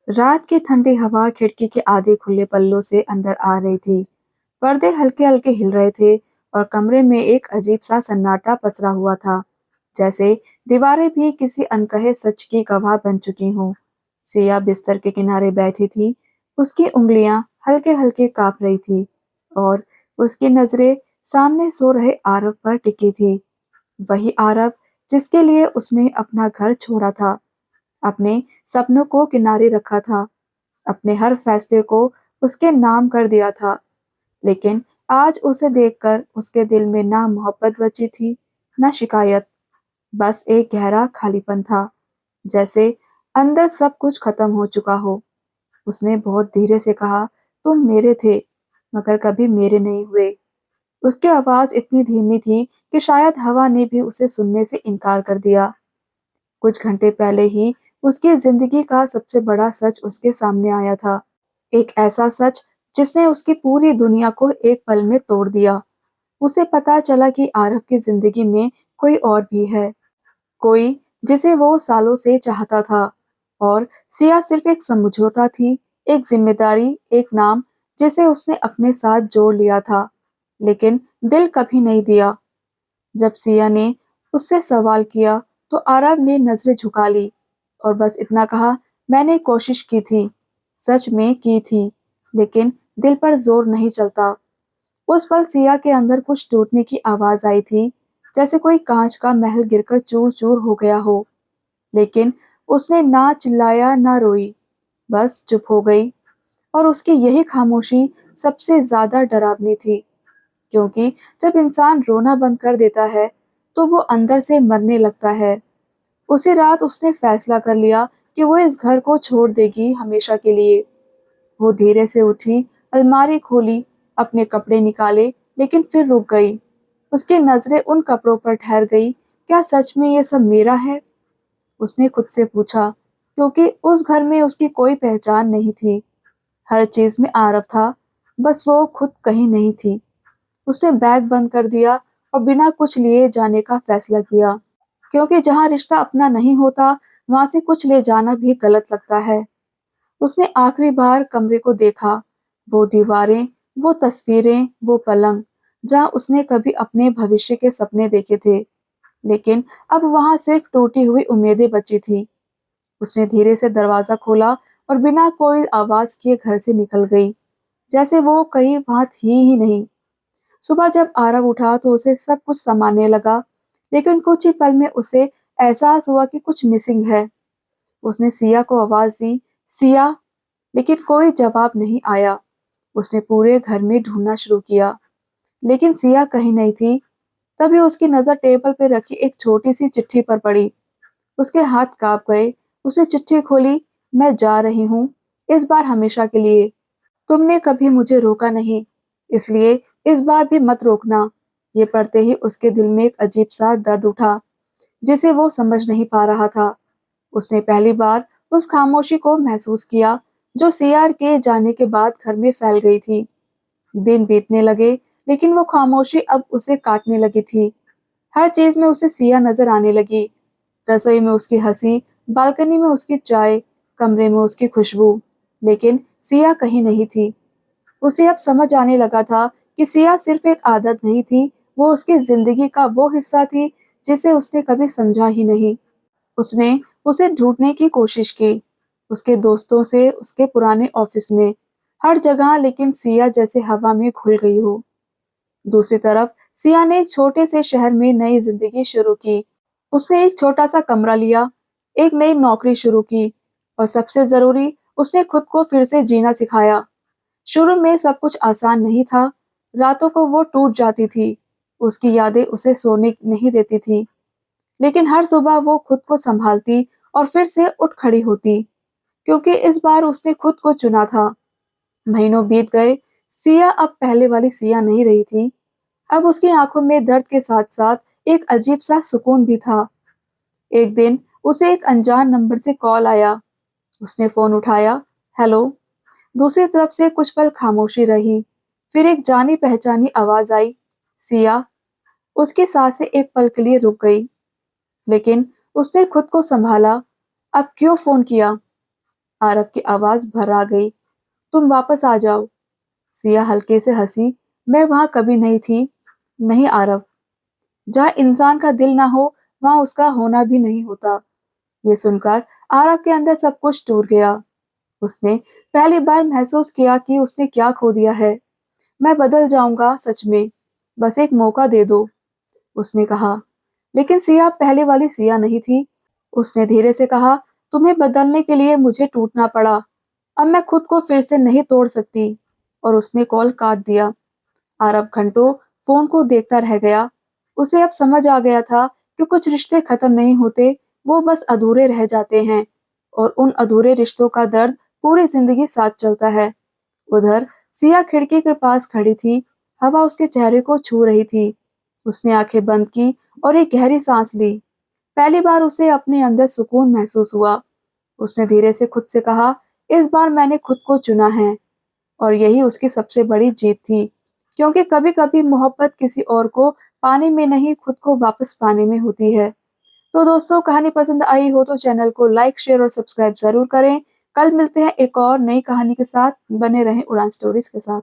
रात की ठंडी हवा खिड़की के आधे खुले पल्लों से अंदर आ रही थी। पर्दे हल्के हल्के हिल रहे थे और कमरे में एक अजीब सा सन्नाटा पसरा हुआ था, जैसे दीवारें भी किसी अनकहे सच की गवाह बन चुकी हों। सिया बिस्तर के किनारे बैठी थी। उसकी उंगलियां हल्के हल्के कांप रही थी और उसकी नजरें सामने सो रहे आरव पर टिकी थी। वही आरव जिसके लिए उसने अपना घर छोड़ा था, अपने सपनों को किनारे रखा था, अपने हर फैसले को उसके नाम कर दिया था। लेकिन आज उसे देखकर उसके दिल में ना मोहब्बत बची थी, ना शिकायत, बस एक गहरा खालीपन था, जैसे अंदर सब कुछ खत्म हो चुका हो। उसने बहुत धीरे से कहा, तुम मेरे थे, मगर कभी मेरे नहीं हुए। उसकी आवाज इतनी धीमी थी कि शायद हवा ने भी उसे सुनने से इनकार कर दिया। कुछ घंटे पहले ही उसकी जिंदगी का सबसे बड़ा सच उसके सामने आया था। एक ऐसा सच जिसने उसकी पूरी दुनिया को एक पल में तोड़ दिया। उसे पता चला कि आरव की जिंदगी में कोई और भी है, कोई जिसे वो सालों से चाहता था। और सिया सिर्फ एक समझौता थी, एक जिम्मेदारी, एक नाम जिसे उसने अपने साथ जोड़ लिया था, लेकिन दिल कभी नहीं दिया। जब सिया ने उससे सवाल किया तो आरव ने नजरें झुका ली और बस इतना कहा, मैंने कोशिश की थी, सच में की थी, लेकिन दिल पर जोर नहीं चलता। उस पल सिया के अंदर कुछ टूटने की आवाज आई थी, जैसे कोई कांच का महल गिरकर चूर चूर हो गया हो। लेकिन उसने ना चिल्लाया ना रोई, बस चुप हो गई। और उसकी यही खामोशी सबसे ज्यादा डरावनी थी, क्योंकि जब इंसान रोना बंद कर देता है तो वो अंदर से मरने लगता है। उसी रात उसने फैसला कर लिया कि वो इस घर को छोड़ देगी हमेशा के लिए। वो धीरे से उठी, अलमारी खोली, अपने कपड़े निकाले, लेकिन फिर रुक गई। उसकी नजरें उन कपड़ों पर ठहर गई। क्या सच में ये सब मेरा है? उसने खुद से पूछा, क्योंकि उस घर में उसकी कोई पहचान नहीं थी। हर चीज में आरव था, बस वो खुद कहीं नहीं थी। उसने बैग बंद कर दिया और बिना कुछ लिए जाने का फैसला किया, क्योंकि जहाँ रिश्ता अपना नहीं होता, वहां से कुछ ले जाना भी गलत लगता है। उसने आखिरी बार कमरे को देखा, वो दीवारें, वो तस्वीरें, वो पलंग, जहाँ उसने कभी अपने भविष्य के सपने देखे थे। लेकिन अब वहां सिर्फ टूटी हुई उम्मीदें बची थी। उसने धीरे से दरवाजा खोला और बिना कोई आवाज किए घर से निकल गई, जैसे वो कहीं वहां थी ही नहीं। सुबह जब आरव उठा तो उसे सब कुछ संभालने लगा, लेकिन कुछ ही पल में उसे एहसास हुआ कि कुछ मिसिंग है। उसने सिया को आवाज दी, सिया, लेकिन कोई जवाब नहीं आया। उसने पूरे घर में ढूंढना शुरू किया, लेकिन सिया कहीं नहीं थी। तभी उसकी नजर टेबल पर रखी एक छोटी सी चिट्ठी पर पड़ी। उसके हाथ कांप गए। उसने चिट्ठी खोली। मैं जा रही हूँ, इस बार हमेशा के लिए। तुमने कभी मुझे रोका नहीं, इसलिए इस बार भी मत रोकना। ये पढ़ते ही उसके दिल में एक अजीब सा दर्द उठा, जिसे वो समझ नहीं पा रहा था। उसने पहली बार उस खामोशी को महसूस किया जो सियार के जाने के बाद घर में फैल गई थी। दिन बीतने लगे, लेकिन वो खामोशी अब उसे काटने लगी थी। हर चीज में उसे सिया नजर आने लगी। रसोई में उसकी हंसी, बालकनी में उसकी चाय, कमरे में उसकी खुशबू, लेकिन सिया कहीं नहीं थी। उसे अब समझ आने लगा था कि सिया सिर्फ एक आदत नहीं थी, वो उसकी जिंदगी का वो हिस्सा थी जिसे उसने कभी समझा ही नहीं। उसने उसे ढूंढने की कोशिश की, उसके दोस्तों से, उसके पुराने ऑफिस में, हर जगह, लेकिन सिया जैसे हवा में घुल गई हो। दूसरी तरफ सिया ने एक छोटे से शहर में नई जिंदगी शुरू की। उसने एक छोटा सा कमरा लिया, एक नई नौकरी शुरू की, और सबसे जरूरी, उसने खुद को फिर से जीना सिखाया। शुरू में सब कुछ आसान नहीं था। रातों को वो टूट जाती थी, उसकी यादें उसे सोने नहीं देती थी, लेकिन हर सुबह वो खुद को संभालती और फिर से उठ खड़ी होती, क्योंकि इस बार उसने खुद को चुना था। महीनों बीत गए। सिया अब पहले वाली सिया नहीं रही थी। अब उसकी आंखों में दर्द के साथ साथ एक अजीब सा सुकून भी था। एक दिन उसे एक अनजान नंबर से कॉल आया। उसने फोन उठाया। हेलो। दूसरी तरफ से कुछ पल खामोशी रही, फिर एक जानी पहचानी आवाज आई, सिया। उसकी सांसें एक पल के लिए रुक गई, लेकिन उसने खुद को संभाला। अब क्यों फोन किया? आरव की आवाज भर्रा गई। तुम वापस आ जाओ। सिया हल्के से हंसी। मैं वहां कभी नहीं थी। नहीं आरव, जहाँ इंसान का दिल ना हो वहां उसका होना भी नहीं होता। ये सुनकर आरव के अंदर सब कुछ टूट गया। उसने पहली बार महसूस किया कि उसने क्या खो दिया है। मैं बदल जाऊंगा सच में, बस एक मौका दे दो, उसने कहा। लेकिन सिया पहले वाली सिया नहीं थी। उसने धीरे से कहा, तुम्हें बदलने के लिए मुझे टूटना पड़ा। अब मैं खुद को फिर से नहीं तोड़ सकती। और उसने कॉल काट दिया। आरव घंटों फोन को देखता रह गया। उसे अब समझ आ गया था कि कुछ रिश्ते खत्म नहीं होते, वो बस अधूरे रह जाते हैं। और उन अधूरे रिश्तों का दर्द पूरी जिंदगी साथ चलता है। उधर सिया खिड़की के पास खड़ी थी। हवा उसके चेहरे को छू रही थी। उसने आंखें बंद की और एक गहरी सांस ली। पहली बार उसे अपने अंदर सुकून महसूस हुआ। उसने धीरे से खुद से कहा, इस बार मैंने खुद को चुना है। और यही उसकी सबसे बड़ी जीत थी। क्योंकि कभी-कभी मोहब्बत किसी और को पाने में नहीं, खुद को वापस पाने में होती है। तो दोस्तों, कहानी पसंद आई हो तो चैनल को लाइक, शेयर और सब्सक्राइब ज़रूर करें। कल मिलते हैं एक और नई कहानी के साथ। बने रहें उड़ान स्टोरीज के साथ।